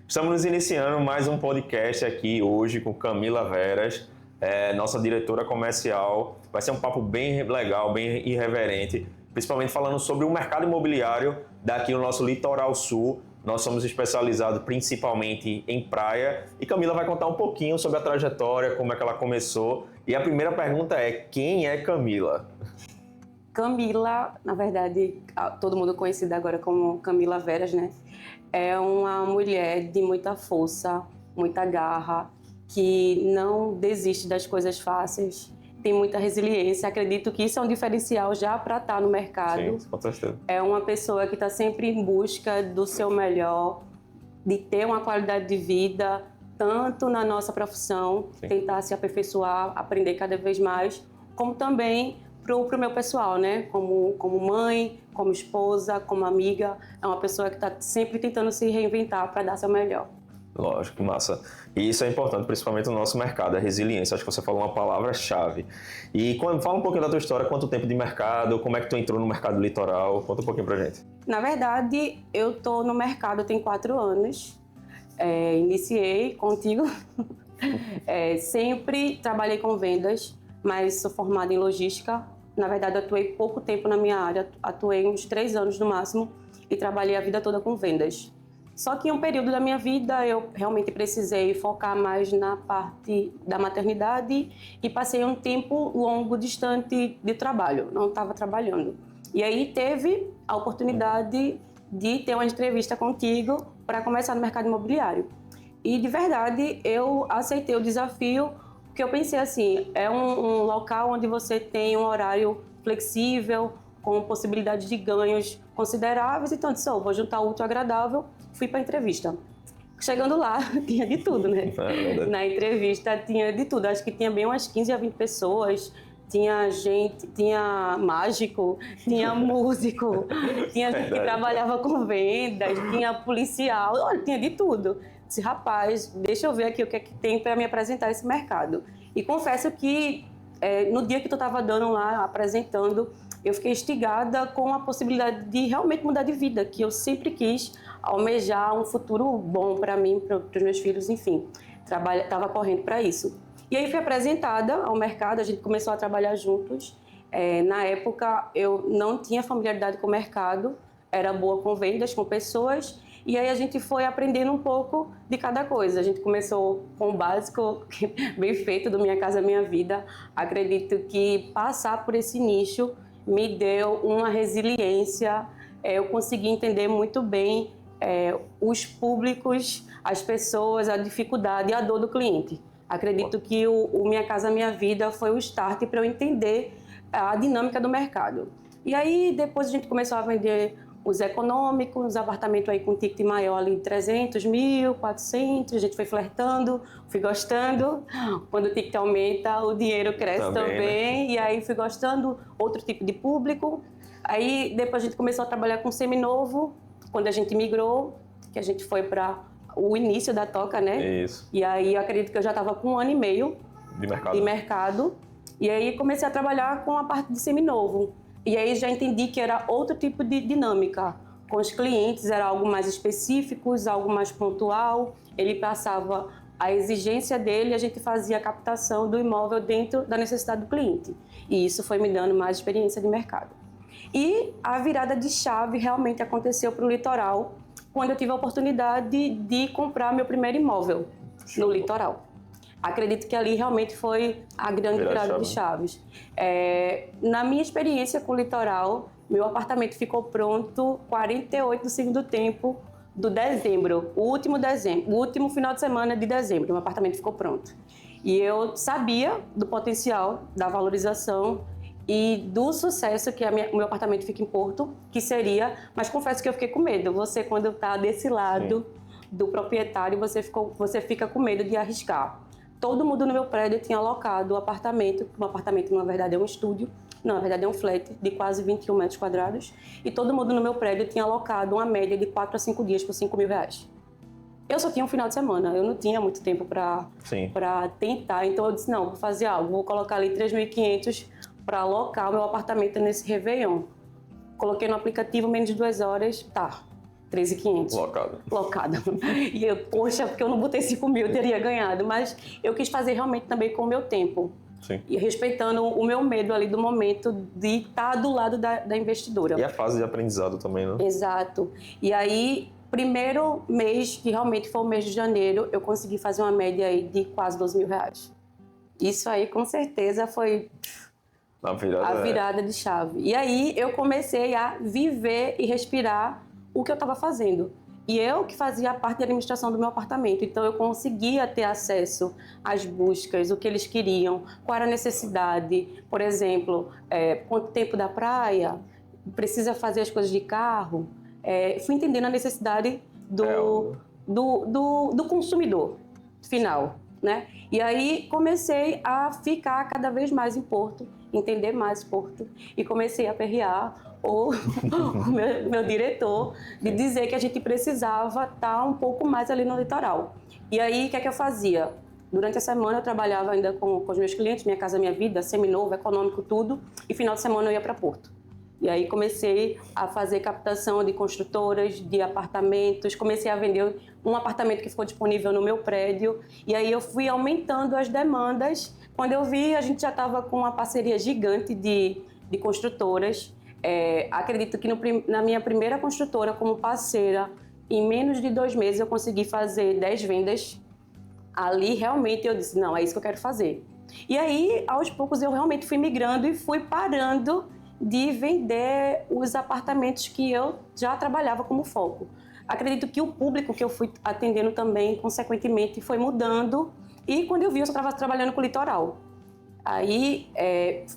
Estamos iniciando mais um podcast aqui hoje com Camila Veras, nossa diretora comercial. Vai ser um papo bem legal, bem irreverente, principalmente falando sobre o mercado imobiliário daqui no nosso litoral sul. Nós somos especializados principalmente em praia e Camila vai contar um pouquinho sobre a trajetória, como é que ela começou. E a primeira pergunta é: quem é Camila? Camila, na verdade, todo mundo conhecido agora como Camila Veras, né? É uma mulher de muita força, muita garra, que não desiste das coisas fáceis, tem muita resiliência. Acredito que isso é um diferencial já para estar no mercado. Sim, com certeza. É uma pessoa que está sempre em busca do seu melhor, de ter uma qualidade de vida, tanto na nossa profissão, Sim. tentar se aperfeiçoar, aprender cada vez mais, como também pro meu pessoal, né? Como mãe, como esposa, como amiga. É uma pessoa que está sempre tentando se reinventar para dar seu melhor. Lógico, massa. E isso é importante, principalmente no nosso mercado, a resiliência. Acho que você falou uma palavra-chave. E fala um pouquinho da tua história, quanto tempo de mercado, como é que tu entrou no mercado litoral, conta um pouquinho pra gente. Na verdade, eu tô no mercado tem 4 anos. Iniciei contigo. Sempre trabalhei com vendas, mas sou formada em logística. Na verdade, atuei pouco tempo na minha área, atuei uns 3 anos no máximo e trabalhei a vida toda com vendas. Só que em um período da minha vida eu realmente precisei focar mais na parte da maternidade e passei um tempo longo distante de trabalho, não estava trabalhando. E aí teve a oportunidade de ter uma entrevista contigo para começar no mercado imobiliário. E de verdade eu aceitei o desafio, porque eu pensei assim, é um local onde você tem um horário flexível, com possibilidade de ganhos consideráveis, então eu disse, vou juntar o útil ao agradável, fui para a entrevista. Chegando lá, tinha de tudo, né? Na entrevista tinha de tudo, acho que tinha bem umas 15 a 20 pessoas, tinha gente, tinha mágico, tinha músico, tinha gente que trabalhava com vendas, tinha policial, olha, tinha de tudo. Disse, rapaz, deixa eu ver aqui o que é que tem para me apresentar esse mercado. E confesso que no dia que tu estava dando lá, apresentando, eu fiquei instigada com a possibilidade de realmente mudar de vida, que eu sempre quis almejar um futuro bom para mim, para os meus filhos, enfim. Estava correndo para isso. E aí fui apresentada ao mercado, a gente começou a trabalhar juntos. Na época eu não tinha familiaridade com o mercado, era boa com vendas, com pessoas, e aí a gente foi aprendendo um pouco de cada coisa. A gente começou com o básico, bem feito, do Minha Casa Minha Vida. Acredito que passar por esse nicho me deu uma resiliência, eu consegui entender muito bem os públicos, as pessoas, a dificuldade e a dor do cliente. Acredito que o Minha Casa Minha Vida foi o start para eu entender a dinâmica do mercado. E aí depois a gente começou a vender os econômicos, os apartamentos aí com ticket maior ali de 300 mil, 400, a gente foi flertando, fui gostando. Quando o ticket aumenta, o dinheiro cresce também, né? E aí fui gostando, outro tipo de público. Aí depois a gente começou a trabalhar com seminovo, quando a gente migrou, que a gente foi para o início da Toca, né? Isso. E aí eu acredito que eu já estava com 1 ano e meio de mercado. E aí comecei a trabalhar com a parte de seminovo. E aí já entendi que era outro tipo de dinâmica. Com os clientes era algo mais específico, algo mais pontual. Ele passava a exigência dele e a gente fazia a captação do imóvel dentro da necessidade do cliente. E isso foi me dando mais experiência de mercado. E a virada de chave realmente aconteceu para o litoral, quando eu tive a oportunidade de comprar meu primeiro imóvel no litoral. Acredito que ali realmente foi a grande virada de chaves. Na minha experiência com o litoral, meu apartamento ficou pronto 48 do segundo tempo do dezembro, o último final de semana de dezembro, meu apartamento ficou pronto. E eu sabia do potencial, da valorização e do sucesso que o meu apartamento fica em Porto, que seria, mas confesso que eu fiquei com medo. Você, quando está desse lado do proprietário, você fica com medo de arriscar. Todo mundo no meu prédio tinha alocado o apartamento na verdade é um estúdio, na verdade é um flat de quase 21 metros quadrados, e todo mundo no meu prédio tinha alocado uma média de 4 a 5 dias por R$5.000. Eu só tinha um final de semana, eu não tinha muito tempo para tentar, então eu disse, não, vou fazer algo, vou colocar ali 3.500 para alocar o meu apartamento nesse Réveillon. Coloquei no aplicativo, menos de 2 horas, tá. 13.500. Locado. E eu, poxa, porque eu não botei 5.000, eu teria ganhado. Mas eu quis fazer realmente também com o meu tempo. Sim. E respeitando o meu medo ali do momento de estar do lado da investidora. E a fase de aprendizado também, né? Exato. E aí, primeiro mês, que realmente foi o mês de janeiro, eu consegui fazer uma média aí de quase R$12.000. Isso aí, com certeza, foi a virada de chave. E aí, eu comecei a viver e respirar o que eu estava fazendo. E eu que fazia parte da administração do meu apartamento. Então, eu conseguia ter acesso às buscas, o que eles queriam, qual era a necessidade. Por exemplo, quanto tempo da praia, precisa fazer as coisas de carro. Fui entendendo a necessidade do consumidor final, né? E aí, comecei a ficar cada vez mais em Porto, entender mais Porto, e comecei a aperrear o meu diretor de dizer que a gente precisava estar um pouco mais ali no litoral. E aí, o que é que eu fazia? Durante a semana eu trabalhava ainda com os meus clientes, Minha Casa Minha Vida, seminovo, econômico, tudo, e final de semana eu ia para Porto. E aí comecei a fazer captação de construtoras, de apartamentos, comecei a vender um apartamento que ficou disponível no meu prédio, e aí eu fui aumentando as demandas. Quando eu vi, a gente já estava com uma parceria gigante de construtoras. Acredito que na minha primeira construtora como parceira, em menos de 2 meses eu consegui fazer 10 vendas. Ali realmente eu disse, não, é isso que eu quero fazer. E aí, aos poucos, eu realmente fui migrando e fui parando de vender os apartamentos que eu já trabalhava como foco. Acredito que o público que eu fui atendendo também, consequentemente, foi mudando. E quando eu vi, eu só estava trabalhando com o litoral. Aí,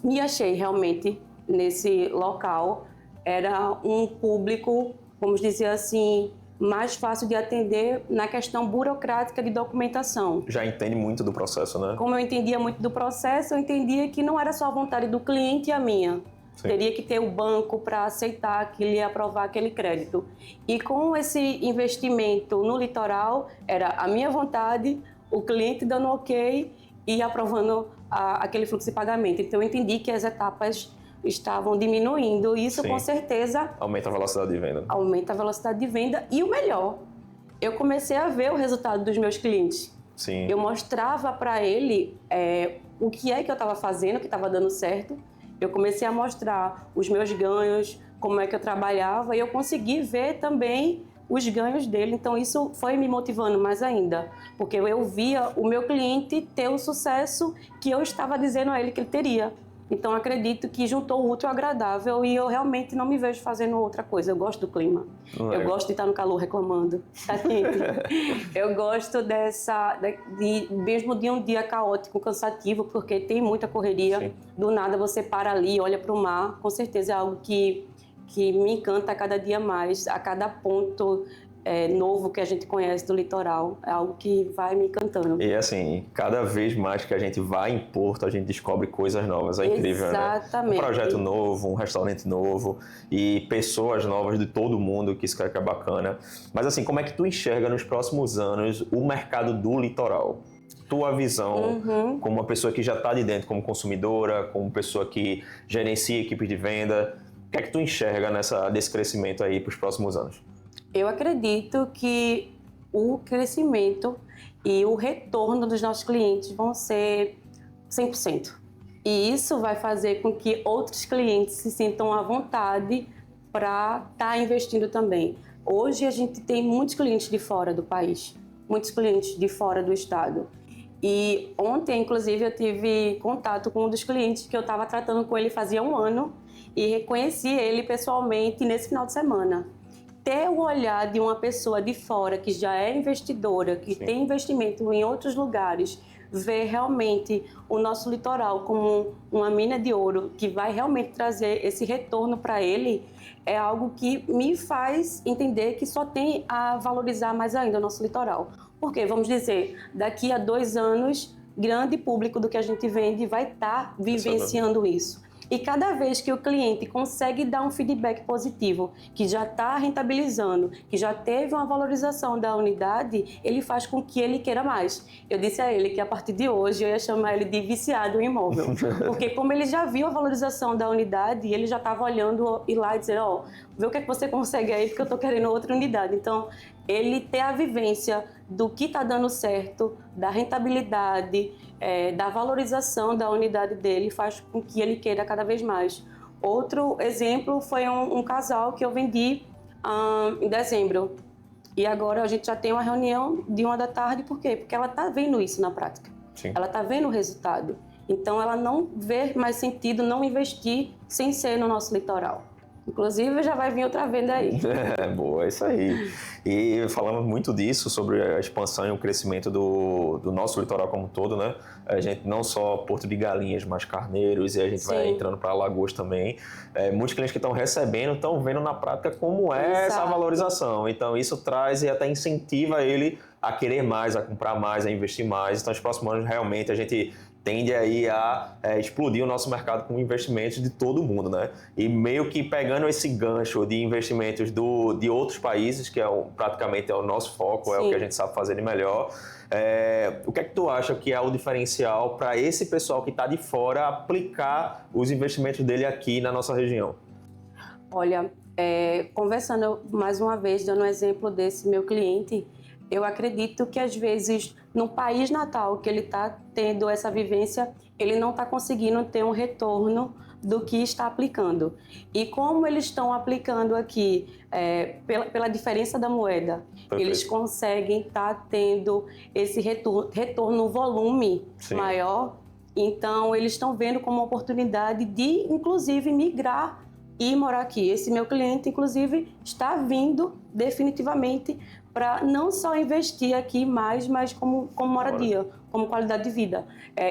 me achei realmente nesse local. Era um público, vamos dizer assim, mais fácil de atender na questão burocrática de documentação. Já entende muito do processo, né? Como eu entendia muito do processo, eu entendia que não era só a vontade do cliente e a minha. Sim. Teria que ter o banco para aceitar aquilo e aprovar aquele crédito. E com esse investimento no litoral, era a minha vontade, o cliente dando ok e aprovando aquele fluxo de pagamento. Então eu entendi que as etapas estavam diminuindo. Isso, sim, com certeza aumenta a velocidade de venda. Aumenta a velocidade de venda e o melhor, eu comecei a ver o resultado dos meus clientes. Sim. Eu mostrava para ele o que é que eu estava fazendo, que estava dando certo. Eu comecei a mostrar os meus ganhos, como é que eu trabalhava, e eu consegui ver também os ganhos dele. Então isso foi me motivando mais ainda, porque eu via o meu cliente ter o sucesso que eu estava dizendo a ele que ele teria. Então acredito que juntou o útil ao agradável e eu realmente não me vejo fazendo outra coisa. Eu gosto do clima, eu gosto de estar no calor reclamando, tá quente. Eu gosto mesmo de um dia caótico, cansativo, porque tem muita correria. Sim. Do nada você para ali, olha para o mar, com certeza é algo que me encanta a cada dia mais, a cada ponto novo que a gente conhece do litoral, é algo que vai me encantando. E assim, cada vez mais que a gente vai em Porto, a gente descobre coisas novas, é incrível, exatamente, né? Um projeto novo, um restaurante novo e pessoas novas de todo mundo, que isso é bacana. Mas assim, como é que tu enxerga nos próximos anos o mercado do litoral? Tua visão, como uma pessoa que já está de dentro, como consumidora, como pessoa que gerencia equipes de venda, o que é que tu enxerga desse crescimento aí para os próximos anos? Eu acredito que o crescimento e o retorno dos nossos clientes vão ser 100%. E isso vai fazer com que outros clientes se sintam à vontade para estar investindo também. Hoje a gente tem muitos clientes de fora do país, muitos clientes de fora do estado. E ontem, inclusive, eu tive contato com um dos clientes que eu estava tratando com ele fazia 1 ano e reconheci ele pessoalmente nesse final de semana. Ter o olhar de uma pessoa de fora que já é investidora, que Sim. tem investimento em outros lugares, ver realmente o nosso litoral como uma mina de ouro que vai realmente trazer esse retorno para ele, é algo que me faz entender que só tem a valorizar mais ainda o nosso litoral. Porque, vamos dizer, daqui a 2 anos, grande público do que a gente vende vai estar vivenciando isso. E cada vez que o cliente consegue dar um feedback positivo, que já está rentabilizando, que já teve uma valorização da unidade, ele faz com que ele queira mais. Eu disse a ele que a partir de hoje eu ia chamar ele de viciado em imóvel, porque como ele já viu a valorização da unidade, ele já estava olhando e lá e dizer, vê o que é que você consegue aí, porque eu estou querendo outra unidade. Então, ele ter a vivência do que está dando certo, da rentabilidade, da valorização da unidade dele, faz com que ele queira cada vez mais. Outro exemplo foi um casal que eu vendi em dezembro. E agora a gente já tem uma reunião de 1 da tarde, por quê? Porque ela está vendo isso na prática. Sim. Ela está vendo o resultado. Então, ela não vê mais sentido não investir sem ser no nosso litoral. Inclusive, já vai vir outra venda aí. Boa, é isso aí. E falamos muito disso, sobre a expansão e o crescimento do nosso litoral como um todo, né? A gente não só Porto de Galinhas, mas Carneiros, e a gente vai entrando para Alagoas também. Muitos clientes que estão recebendo estão vendo na prática como é essa valorização. Então, isso traz e até incentiva ele a querer mais, a comprar mais, a investir mais. Então, nos próximos anos, realmente, a gente tende aí a explodir o nosso mercado com investimentos de todo mundo, né? E meio que pegando esse gancho de investimentos de outros países, que praticamente é o nosso foco, é o que a gente sabe fazer de melhor. O que é que tu acha que é o diferencial para esse pessoal que está de fora aplicar os investimentos dele aqui na nossa região? Olha, conversando mais uma vez, dando um exemplo desse meu cliente, eu acredito que às vezes no país natal que ele está tendo essa vivência, ele não está conseguindo ter um retorno do que está aplicando. E como eles estão aplicando aqui, pela diferença da moeda, eles conseguem estar tendo esse retorno no volume maior. Então, eles estão vendo como uma oportunidade de, inclusive, migrar e morar aqui. Esse meu cliente, inclusive, está vindo definitivamente para não só investir aqui mais, mas como moradia, como qualidade de vida.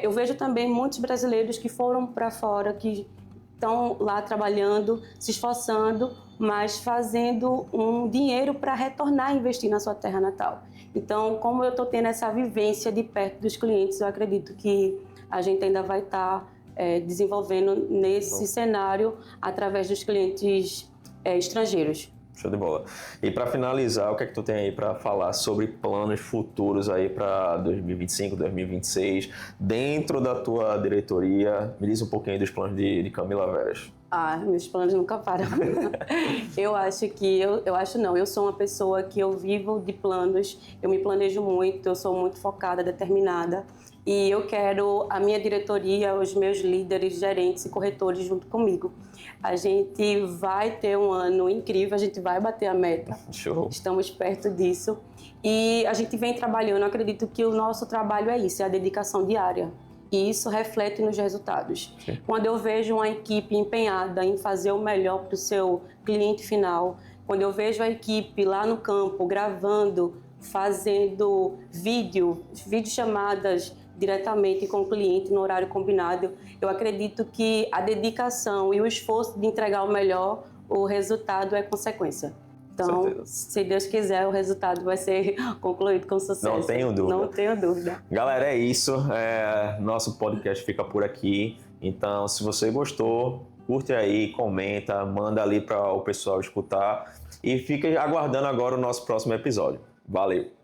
Eu vejo também muitos brasileiros que foram para fora, que estão lá trabalhando, se esforçando, mas fazendo um dinheiro para retornar a investir na sua terra natal. Então, como eu estou tendo essa vivência de perto dos clientes, eu acredito que a gente ainda vai estar desenvolvendo nesse cenário através dos clientes estrangeiros. Show de bola. E para finalizar, o que é que tu tem aí para falar sobre planos futuros aí para 2025, 2026, dentro da tua diretoria? Me diz um pouquinho dos planos de Camila Veras. Meus planos nunca param. Eu sou uma pessoa que eu vivo de planos, eu me planejo muito, eu sou muito focada, determinada. E eu quero a minha diretoria, os meus líderes, gerentes e corretores junto comigo. A gente vai ter um ano incrível, a gente vai bater a meta. Show. Estamos perto disso. E a gente vem trabalhando, eu acredito que o nosso trabalho é isso, é a dedicação diária. E isso reflete nos resultados. Sim. Quando eu vejo uma equipe empenhada em fazer o melhor para o seu cliente final, quando eu vejo a equipe lá no campo gravando, fazendo videochamadas diretamente com o cliente no horário combinado, eu acredito que a dedicação e o esforço de entregar o melhor, o resultado é consequência. Então, se Deus quiser, o resultado vai ser concluído com sucesso. Não tenho dúvida. Não tenho dúvida. Galera, é isso. Nosso podcast fica por aqui. Então, se você gostou, curte aí, comenta, manda ali para o pessoal escutar e fica aguardando agora o nosso próximo episódio. Valeu!